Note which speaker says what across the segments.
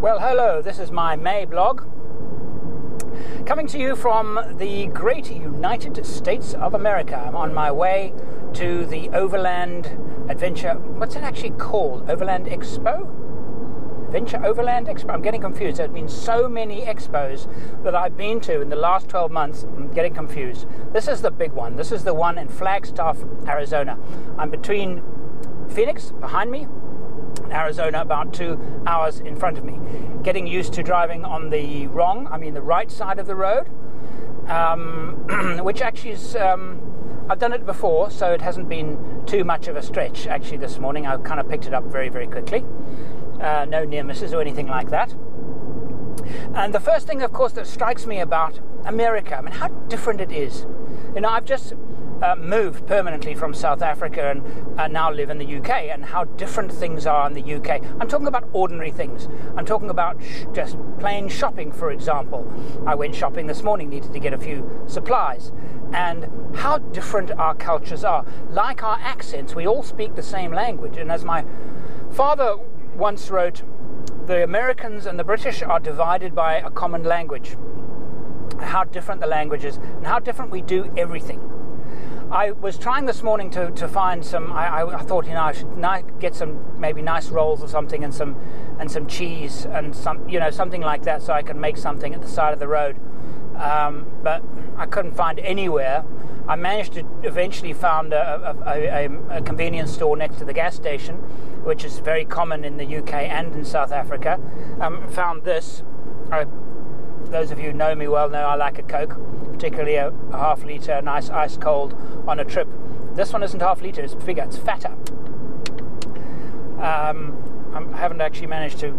Speaker 1: Well, hello, this is my May blog, coming to you from the great United States of America. I'm on my way to the Overland Adventure, what's it actually called? Overland Expo? Overland Expo? I'm getting confused. There's been so many expos that I've been to in the last 12 months, I'm getting confused. This is the big one. This is the one in Flagstaff, Arizona. I'm between Phoenix, behind me, Arizona, about 2 hours in front of me. Getting used to driving on the right side of the road, which actually is, I've done it before, so it hasn't been too much of a stretch. Actually, this morning I kind of picked it up very, very quickly. No near misses or anything like that. And the first thing, of course, that strikes me about America, I mean, how different it is. You know, I've just moved permanently from South Africa and now live in the UK, and how different things are in the UK. I'm talking about ordinary things. I'm talking about just plain shopping, for example. I went shopping this morning, needed to get a few supplies, and how different our cultures are. Like our accents, we all speak the same language, and as my father once wrote, the Americans and the British are divided by a common language. How different the language is, and how different we do everything. I was trying this morning to find some. I thought, you know, I should get some maybe nice rolls or something, and some cheese and something like that, so I can make something at the side of the road. But I couldn't find anywhere. I managed to eventually found a convenience store next to the gas station, which is very common in the UK and in South Africa. Found this. Those of you who know me well know I like a Coke, particularly a half litre, nice ice cold on a trip. This one isn't half litre, it's bigger, it's fatter. I haven't actually managed to,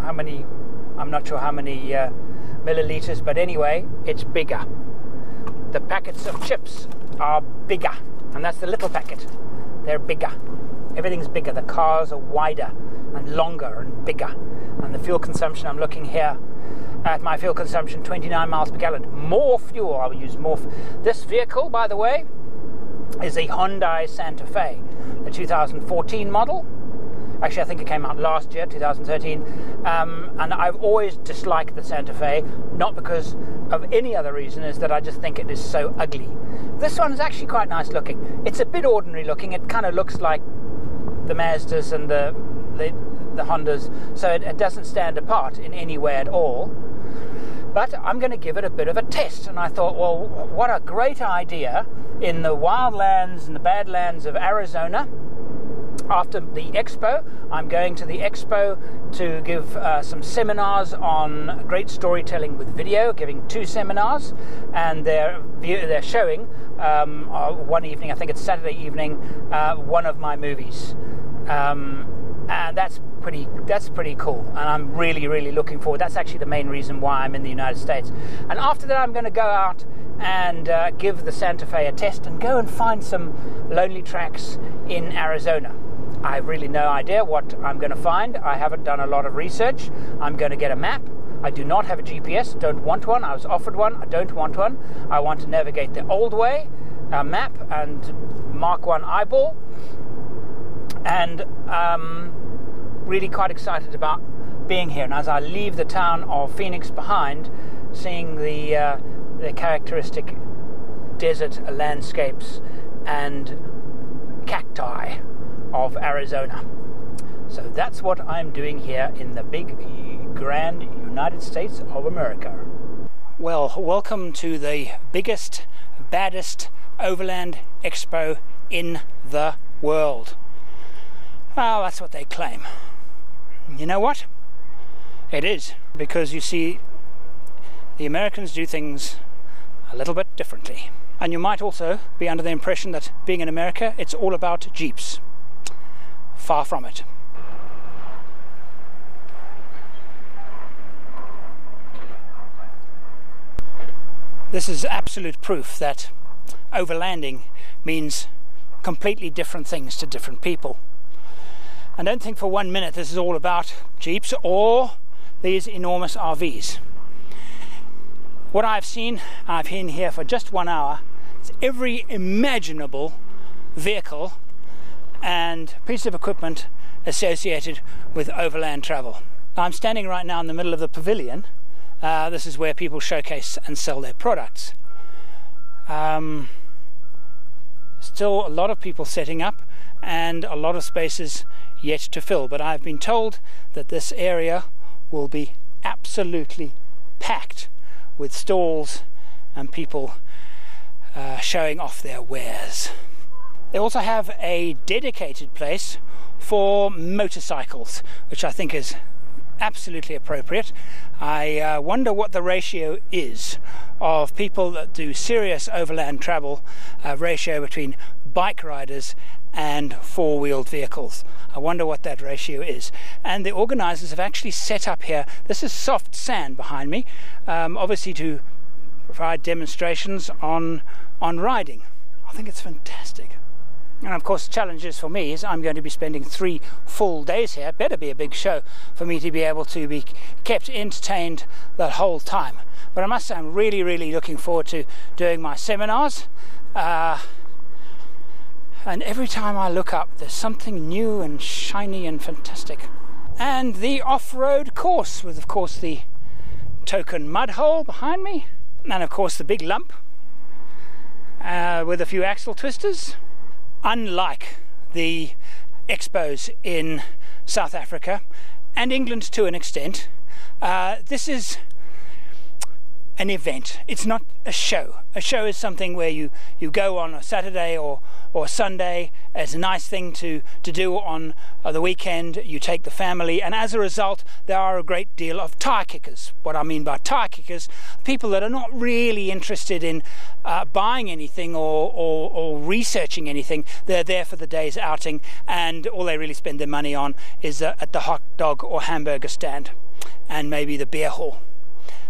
Speaker 1: I'm not sure how many millilitres, but anyway, it's bigger. The packets of chips are bigger, and that's the little packet. They're bigger. Everything's bigger. The cars are wider and longer and bigger. And the fuel consumption, I'm looking here at my fuel consumption, 29 miles per gallon. More fuel, I will use more. This vehicle, by the way, is a Hyundai Santa Fe, a 2014 model. Actually, I think it came out last year, 2013. And I've always disliked the Santa Fe, not because of any other reason, is that I just think it is so ugly. This one is actually quite nice looking. It's a bit ordinary looking. It kind of looks like the Mazdas and the Hondas, so it doesn't stand apart in any way at all. But I'm going to give it a bit of a test, and I thought, well, what a great idea in the wildlands and the badlands of Arizona. After the expo, I'm going to the expo to give some seminars on great storytelling with video, giving 2 seminars, and they're showing one evening, I think it's Saturday evening, one of my movies. And that's pretty cool, and I'm really, really looking forward. That's actually the main reason why I'm in the United States. And after that, I'm going to go out and give the Santa Fe a test and go and find some lonely tracks in Arizona. I have really no idea what I'm going to find. I haven't done a lot of research. I'm going to get a map. I do not have a GPS, don't want one. I was offered one, I don't want one. I want to navigate the old way, a map, and mark one eyeball. And really quite excited about being here. And as I leave the town of Phoenix behind, seeing the characteristic desert landscapes and cacti of Arizona. So that's what I'm doing here in the big, grand United States of America. Well, welcome to the biggest, baddest Overland Expo in the world. Well, that's what they claim. You know what? It is, because you see, the Americans do things a little bit differently. And you might also be under the impression that being in America, it's all about Jeeps. Far from it. This is absolute proof that overlanding means completely different things to different people. And don't think for 1 minute this is all about Jeeps or these enormous RVs. What I've seen, I've been here for just 1 hour, is every imaginable vehicle and piece of equipment associated with overland travel. I'm standing right now in the middle of the pavilion. This is where people showcase and sell their products. Still a lot of people setting up and a lot of spaces yet to fill, but I've been told that this area will be absolutely packed with stalls and people showing off their wares. They also have a dedicated place for motorcycles, which I think is absolutely appropriate. I wonder what the ratio is of people that do serious overland travel, ratio between bike riders and four-wheeled vehicles. I wonder what that ratio is. And the organizers have actually set up here, this is soft sand behind me, obviously to provide demonstrations on riding. I think it's fantastic. And of course the challenge is for me is I'm going to be spending 3 full days here. It better be a big show for me to be able to be kept entertained the whole time. But I must say I'm really, really looking forward to doing my seminars. And every time I look up, there's something new and shiny and fantastic. And the off-road course with, of course, the token mud hole behind me. And, of course, the big lump with a few axle twisters. Unlike the expos in South Africa and England to an extent, this is an event. It's not a show. A show is something where you go on a Saturday or Sunday as a nice thing to do on the weekend. You take the family, and as a result there are a great deal of tire kickers. What I mean by tire kickers, people that are not really interested in buying anything or researching anything. They're there for the day's outing, and all they really spend their money on is at the hot dog or hamburger stand and maybe the beer hall.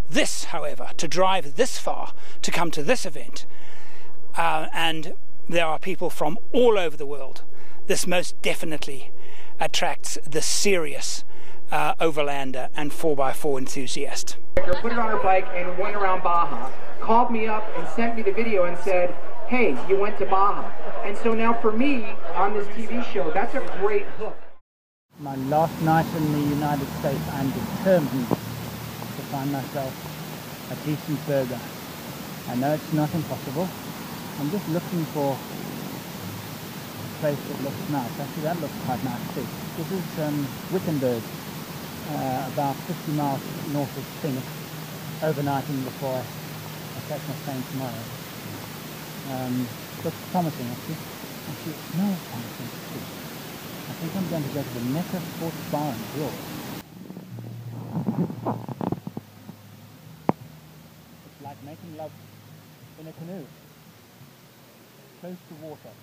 Speaker 1: This, however, to drive this far to come to this event, and there are people from all over the world, this most definitely attracts the serious overlander and 4x4 enthusiast.
Speaker 2: Put it on her bike and went around Baja, called me up and sent me the video and said, hey, you went to Baja. And so now for me, on this TV show, that's a great hook.
Speaker 1: My last night in the United States, I'm determined to find myself a decent burger. I know it's not impossible. I'm just looking for a place that looks nice. Actually, that looks quite nice too. This is Wittenberg, about 50 miles north of Phoenix, overnighting before I catch my plane tomorrow. Looks promising actually. Actually, it smells promising too. I think I'm going to go to the Mecca Sports Bar and Grill. It's like making love in a canoe, close to water.